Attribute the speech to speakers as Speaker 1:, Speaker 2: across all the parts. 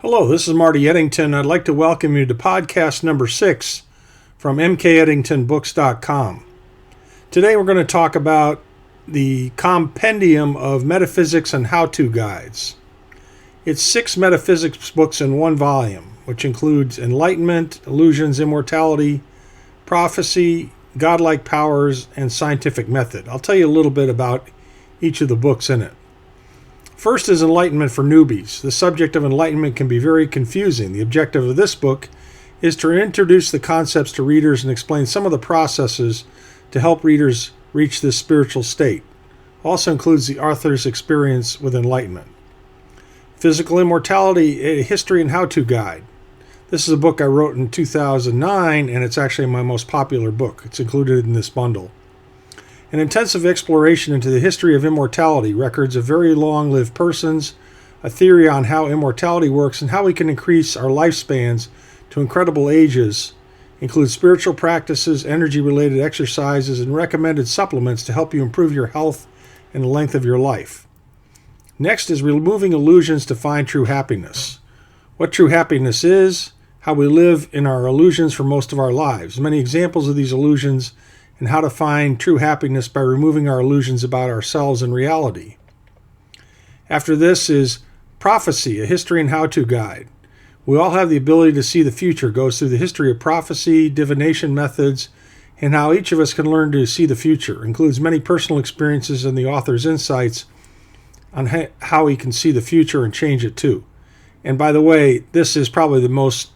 Speaker 1: Hello, this is Marty Ettington. I'd like to welcome you to podcast number 6 from MKEttingtonbooks.com. Today we're going to talk about the Compendium of Metaphysics and How-To Guides. It's 6 metaphysics books in one volume, which includes Enlightenment, Illusions, Immortality, Prophecy, Godlike Powers, and Scientific Method. I'll tell you a little bit about each of the books in it. First is Enlightenment for Newbies. The subject of enlightenment can be very confusing. The objective of this book is to introduce the concepts to readers and explain some of the processes to help readers reach this spiritual state. Also includes the author's experience with enlightenment. Physical Immortality, a History and How-To Guide. This is a book I wrote in 2009, and it's actually my most popular book. It's included in this bundle. An intensive exploration into the history of immortality, records of very long-lived persons, a theory on how immortality works, and how we can increase our lifespans to incredible ages, includes spiritual practices, energy-related exercises, and recommended supplements to help you improve your health and the length of your life. Next is Removing Illusions to Find True Happiness. What true happiness is, how we live in our illusions for most of our lives, many examples of these illusions, and how to find true happiness by removing our illusions about ourselves and reality. After this is Prophecy, a History and How-To Guide. We all have the ability to see the future. It goes through the history of prophecy, divination methods, and how each of us can learn to see the future. It includes many personal experiences and the author's insights on how he can see the future and change it too. And by the way, this is probably the most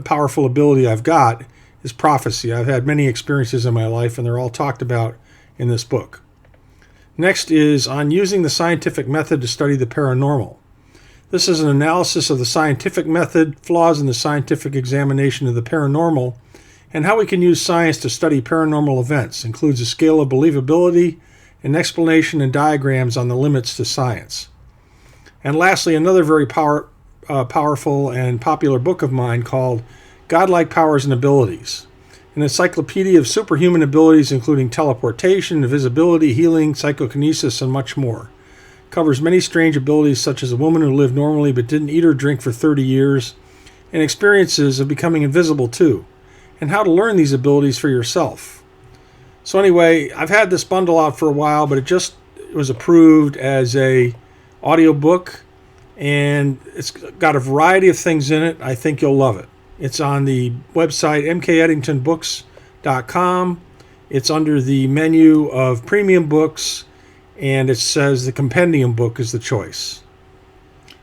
Speaker 1: powerful ability I've got, is prophecy. I've had many experiences in my life, and they're all talked about in this book. Next is on using the scientific method to study the paranormal. This is an analysis of the scientific method, flaws in the scientific examination of the paranormal, and how we can use science to study paranormal events. It includes a scale of believability, an explanation, and diagrams on the limits to science. And lastly, another very powerful and popular book of mine called Godlike Powers and Abilities, an encyclopedia of superhuman abilities including teleportation, invisibility, healing, psychokinesis, and much more. Covers many strange abilities such as a woman who lived normally but didn't eat or drink for 30 years, and experiences of becoming invisible too, and how to learn these abilities for yourself. So anyway, I've had this bundle out for a while, but it was approved as a audiobook, and it's got a variety of things in it. I think you'll love it. It's on the website MKEttingtonbooks.com. It's under the menu of premium books, and it says the Compendium book is the choice.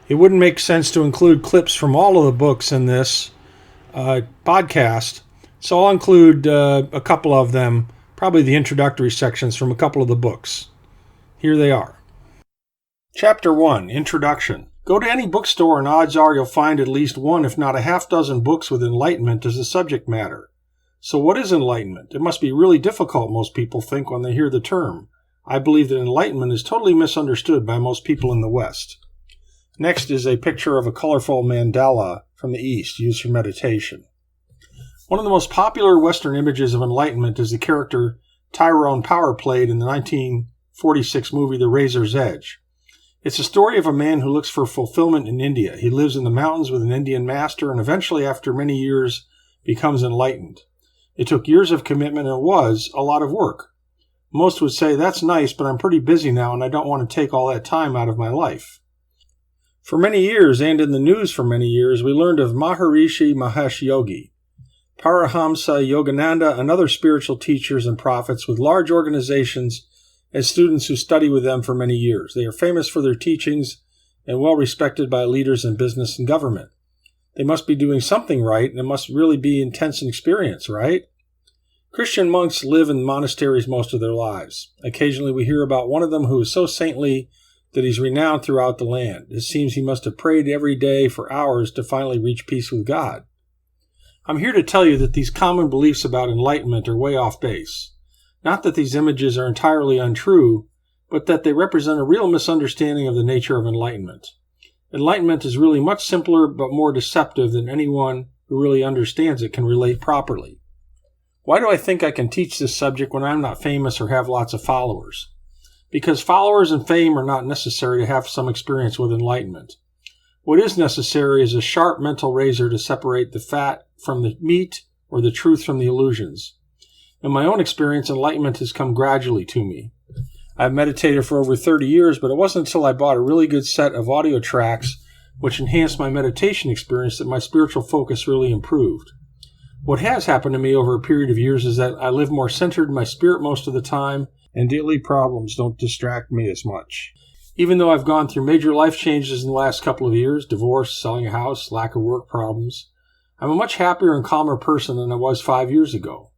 Speaker 1: It wouldn't make sense to include clips from all of the books in this podcast, so I'll include a couple of them, probably the introductory sections from a couple of the books. Here they are. Chapter 1, Introduction. Go to any bookstore and odds are you'll find at least one, if not a half dozen books with enlightenment as the subject matter. So what is enlightenment? It must be really difficult, most people think, when they hear the term. I believe that enlightenment is totally misunderstood by most people in the West. Next is a picture of a colorful mandala from the East used for meditation. One of the most popular Western images of enlightenment is the character Tyrone Power played in the 1946 movie The Razor's Edge. It's a story of a man who looks for fulfillment in India. He lives in the mountains with an Indian master and eventually, after many years, becomes enlightened. It took years of commitment and it was a lot of work. Most would say, that's nice, but I'm pretty busy now and I don't want to take all that time out of my life. For many years, and in the news for many years, we learned of Maharishi Mahesh Yogi, Parahamsa Yogananda, and other spiritual teachers and prophets with large organizations as students who study with them for many years. They are famous for their teachings and well respected by leaders in business and government. They must be doing something right, and it must really be intense in experience, right? Christian monks live in monasteries most of their lives. Occasionally we hear about one of them who is so saintly that he's renowned throughout the land. It seems he must have prayed every day for hours to finally reach peace with God. I'm here to tell you that these common beliefs about enlightenment are way off base. Not that these images are entirely untrue, but that they represent a real misunderstanding of the nature of enlightenment. Enlightenment is really much simpler but more deceptive than anyone who really understands it can relate properly. Why do I think I can teach this subject when I'm not famous or have lots of followers? Because followers and fame are not necessary to have some experience with enlightenment. What is necessary is a sharp mental razor to separate the fat from the meat or the truth from the illusions. In my own experience, enlightenment has come gradually to me. I've meditated for over 30 years, but it wasn't until I bought a really good set of audio tracks which enhanced my meditation experience that my spiritual focus really improved. What has happened to me over a period of years is that I live more centered in my spirit most of the time, and daily problems don't distract me as much. Even though I've gone through major life changes in the last couple of years, divorce, selling a house, lack of work problems, I'm a much happier and calmer person than I was 5 years ago.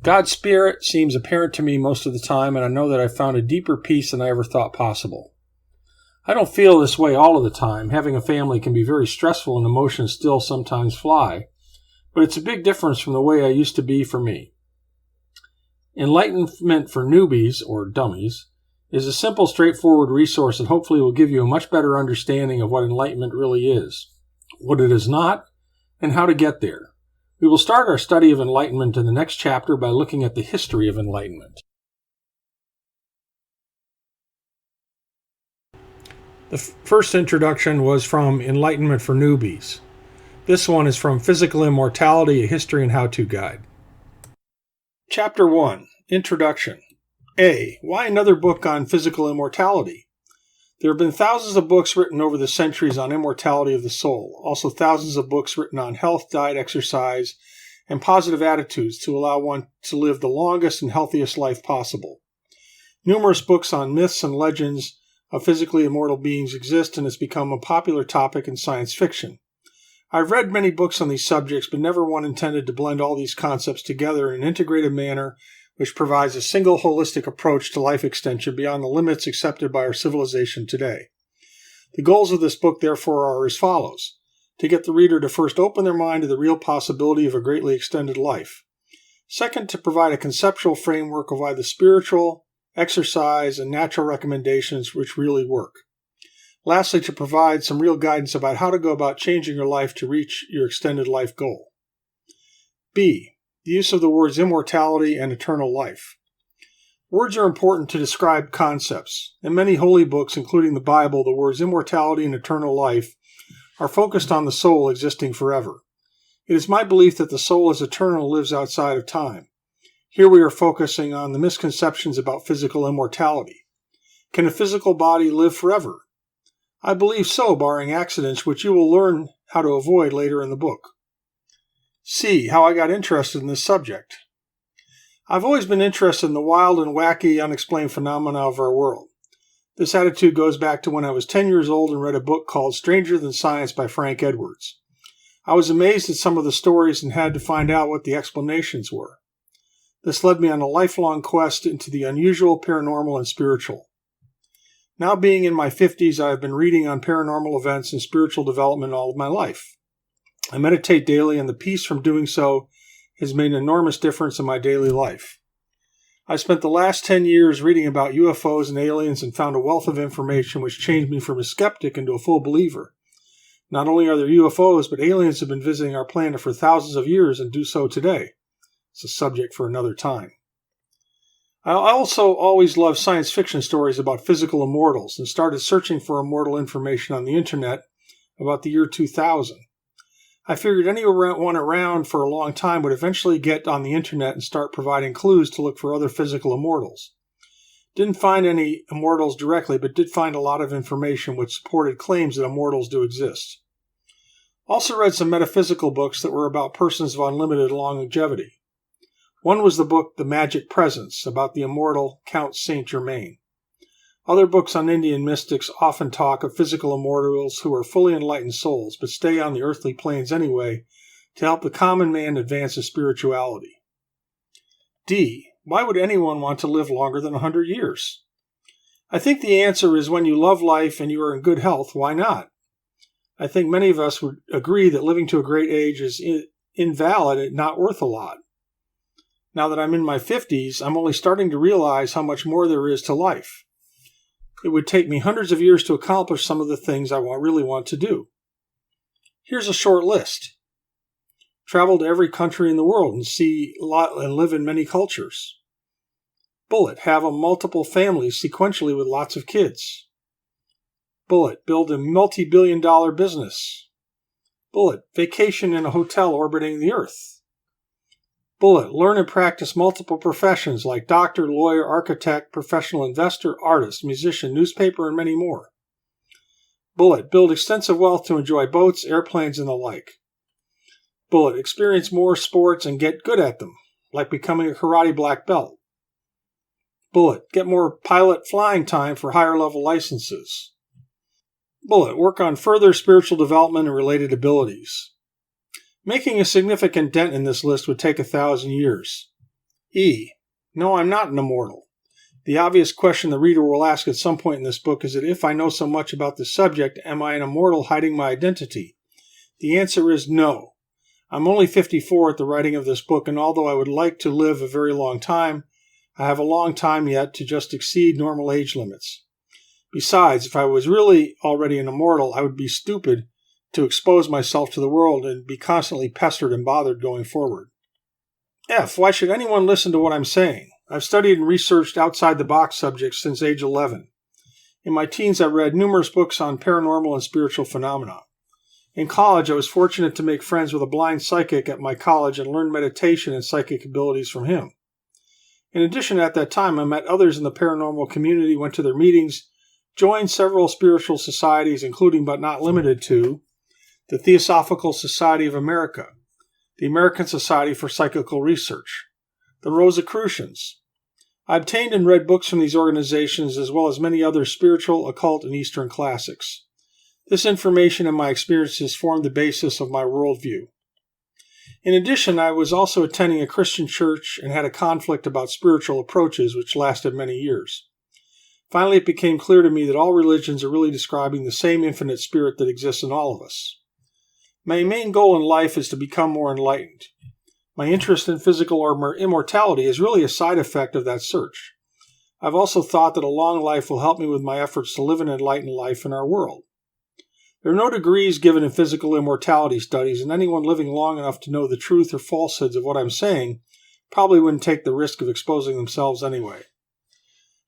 Speaker 1: God's Spirit seems apparent to me most of the time, and I know that I've found a deeper peace than I ever thought possible. I don't feel this way all of the time. Having a family can be very stressful and emotions still sometimes fly, but it's a big difference from the way I used to be for me. Enlightenment for Newbies, or dummies, is a simple, straightforward resource that hopefully will give you a much better understanding of what enlightenment really is, what it is not, and how to get there. We will start our study of enlightenment in the next chapter by looking at the history of enlightenment. The first introduction was from Enlightenment for Newbies. This one is from Physical Immortality, a History and How-To Guide. Chapter 1, Introduction. A. Why another book on physical immortality? There have been thousands of books written over the centuries on immortality of the soul, also thousands of books written on health, diet, exercise, and positive attitudes to allow one to live the longest and healthiest life possible. Numerous books on myths and legends of physically immortal beings exist and has become a popular topic in science fiction. I've read many books on these subjects, but never one intended to blend all these concepts together in an integrated manner which provides a single holistic approach to life extension beyond the limits accepted by our civilization today. The goals of this book, therefore, are as follows: to get the reader to first open their mind to the real possibility of a greatly extended life. Second, to provide a conceptual framework of why the spiritual, exercise, and natural recommendations which really work. Lastly, to provide some real guidance about how to go about changing your life to reach your extended life goal. B. The use of the words immortality and eternal life. Words are important to describe concepts. In many holy books, including the Bible, the words immortality and eternal life are focused on the soul existing forever. It is my belief that the soul is eternal and lives outside of time. Here we are focusing on the misconceptions about physical immortality. Can a physical body live forever? I believe so, barring accidents, which you will learn how to avoid later in the book. C. How I got interested in this subject. I've always been interested in the wild and wacky, unexplained phenomena of our world. This attitude goes back to when I was 10 years old and read a book called Stranger Than Science by Frank Edwards. I was amazed at some of the stories and had to find out what the explanations were. This led me on a lifelong quest into the unusual, paranormal, and spiritual. Now being in my 50s, I have been reading on paranormal events and spiritual development all of my life. I meditate daily, and the peace from doing so has made an enormous difference in my daily life. I spent the last 10 years reading about UFOs and aliens and found a wealth of information which changed me from a skeptic into a full believer. Not only are there UFOs, but aliens have been visiting our planet for thousands of years and do so today. It's a subject for another time. I also always loved science fiction stories about physical immortals and started searching for immortal information on the internet about the year 2000. I figured anyone around for a long time would eventually get on the internet and start providing clues to look for other physical immortals. Didn't find any immortals directly, but did find a lot of information which supported claims that immortals do exist. Also read some metaphysical books that were about persons of unlimited longevity. One was the book The Magic Presence, about the immortal Count Saint Germain. Other books on Indian mystics often talk of physical immortals who are fully enlightened souls, but stay on the earthly planes anyway to help the common man advance his spirituality. D. Why would anyone want to live longer than 100 years? I think the answer is when you love life and you are in good health, why not? I think many of us would agree that living to a great age is invalid and not worth a lot. Now that I'm in my 50s, I'm only starting to realize how much more there is to life. It would take me hundreds of years to accomplish some of the things I really want to do. Here's a short list. Travel to every country in the world and see a lot and live in many cultures. Bullet, have multiple families sequentially with lots of kids. Bullet, build a multi-billion-dollar business. Bullet, vacation in a hotel orbiting the Earth. Bullet, learn and practice multiple professions like doctor, lawyer, architect, professional investor, artist, musician, newspaper, and many more. Bullet, build extensive wealth to enjoy boats, airplanes, and the like. Bullet, experience more sports and get good at them, like becoming a karate black belt. Bullet, get more pilot flying time for higher level licenses. Bullet, work on further spiritual development and related abilities. Making a significant dent in this list would take 1,000 years. E. No, I'm not an immortal. The obvious question the reader will ask at some point in this book is that if I know so much about this subject, am I an immortal hiding my identity? The answer is no. I'm only 54 at the writing of this book, and although I would like to live a very long time, I have a long time yet to just exceed normal age limits. Besides, if I was really already an immortal, I would be stupid to expose myself to the world and be constantly pestered and bothered going forward. F. Why should anyone listen to what I'm saying? I've studied and researched outside-the-box subjects since age 11. In my teens, I read numerous books on paranormal and spiritual phenomena. In college, I was fortunate to make friends with a blind psychic at my college and learn meditation and psychic abilities from him. In addition, at that time, I met others in the paranormal community, went to their meetings, joined several spiritual societies, including but not limited to the Theosophical Society of America, the American Society for Psychical Research, the Rosicrucians. I obtained and read books from these organizations as well as many other spiritual, occult, and Eastern classics. This information and my experiences formed the basis of my worldview. In addition, I was also attending a Christian church and had a conflict about spiritual approaches which lasted many years. Finally, it became clear to me that all religions are really describing the same infinite spirit that exists in all of us. My main goal in life is to become more enlightened. My interest in physical or immortality is really a side effect of that search. I've also thought that a long life will help me with my efforts to live an enlightened life in our world. There are no degrees given in physical immortality studies, and anyone living long enough to know the truth or falsehoods of what I'm saying probably wouldn't take the risk of exposing themselves anyway.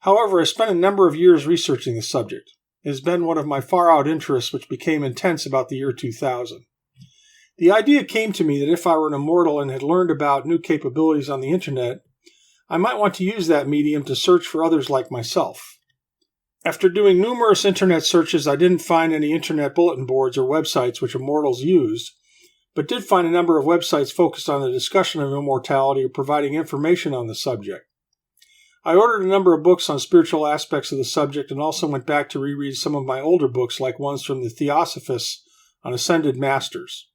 Speaker 1: However, I spent a number of years researching the subject. It has been one of my far-out interests which became intense about the year 2000. The idea came to me that if I were an immortal and had learned about new capabilities on the internet, I might want to use that medium to search for others like myself. After doing numerous internet searches, I didn't find any internet bulletin boards or websites which immortals used, but did find a number of websites focused on the discussion of immortality or providing information on the subject. I ordered a number of books on spiritual aspects of the subject and also went back to reread some of my older books like ones from the Theosophists on Ascended Masters.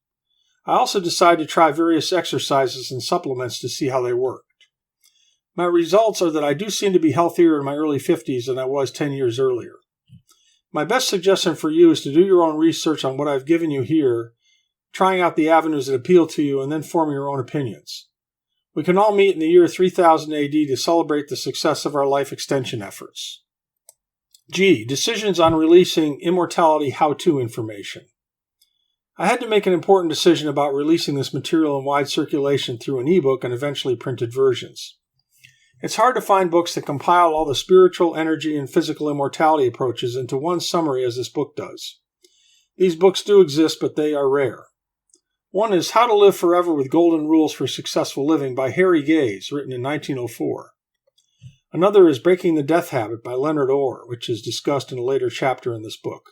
Speaker 1: I also decided to try various exercises and supplements to see how they worked. My results are that I do seem to be healthier in my early 50s than I was 10 years earlier. My best suggestion for you is to do your own research on what I've given you here, trying out the avenues that appeal to you, and then form your own opinions. We can all meet in the year 3000 AD to celebrate the success of our life extension efforts. G. Decisions on releasing immortality how-to information. I had to make an important decision about releasing this material in wide circulation through an ebook and eventually printed versions. It's hard to find books that compile all the spiritual, energy, and physical immortality approaches into one summary as this book does. These books do exist, but they are rare. One is How to Live Forever with Golden Rules for Successful Living by Harry Gaze, written in 1904. Another is Breaking the Death Habit by Leonard Orr, which is discussed in a later chapter in this book.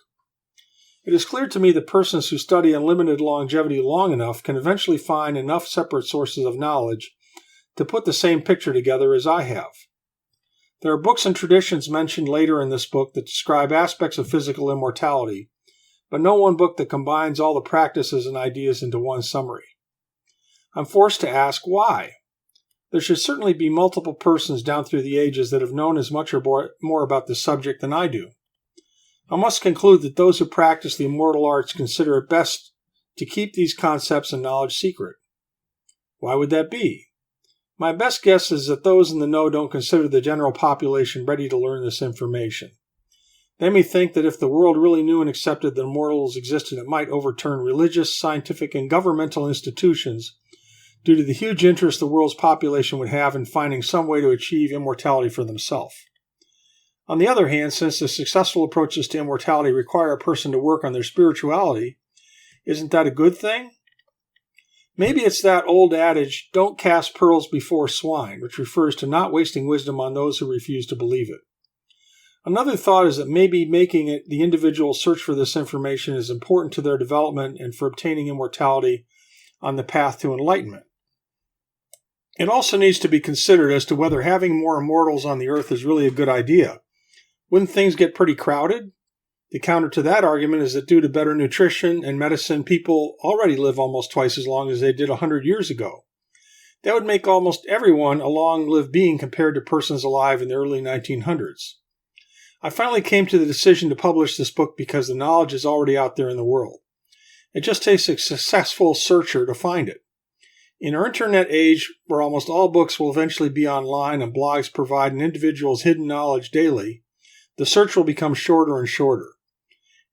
Speaker 1: It is clear to me that persons who study unlimited longevity long enough can eventually find enough separate sources of knowledge to put the same picture together as I have. There are books and traditions mentioned later in this book that describe aspects of physical immortality, but no one book that combines all the practices and ideas into one summary. I'm forced to ask why. There should certainly be multiple persons down through the ages that have known as much or more about the subject than I do. I must conclude that those who practice the immortal arts consider it best to keep these concepts and knowledge secret. Why would that be? My best guess is that those in the know don't consider the general population ready to learn this information. They may think that if the world really knew and accepted that immortals existed, it might overturn religious, scientific, and governmental institutions due to the huge interest the world's population would have in finding some way to achieve immortality for themselves. On the other hand, since the successful approaches to immortality require a person to work on their spirituality, isn't that a good thing? Maybe it's that old adage, don't cast pearls before swine, which refers to not wasting wisdom on those who refuse to believe it. Another thought is that maybe making it the individual search for this information is important to their development and for obtaining immortality on the path to enlightenment. It also needs to be considered as to whether having more immortals on the earth is really a good idea. Wouldn't things get pretty crowded? The counter to that argument is that due to better nutrition and medicine, people already live almost twice as long as they did 100 years ago. That would make almost everyone a long-lived being compared to persons alive in the early 1900s. I finally came to the decision to publish this book because the knowledge is already out there in the world. It just takes a successful searcher to find it. In our internet age, where almost all books will eventually be online and blogs provide an individual's hidden knowledge daily, the search will become shorter and shorter.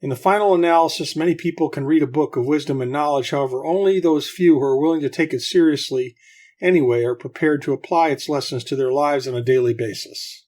Speaker 1: In the final analysis, many people can read a book of wisdom and knowledge, however, only those few who are willing to take it seriously anyway are prepared to apply its lessons to their lives on a daily basis.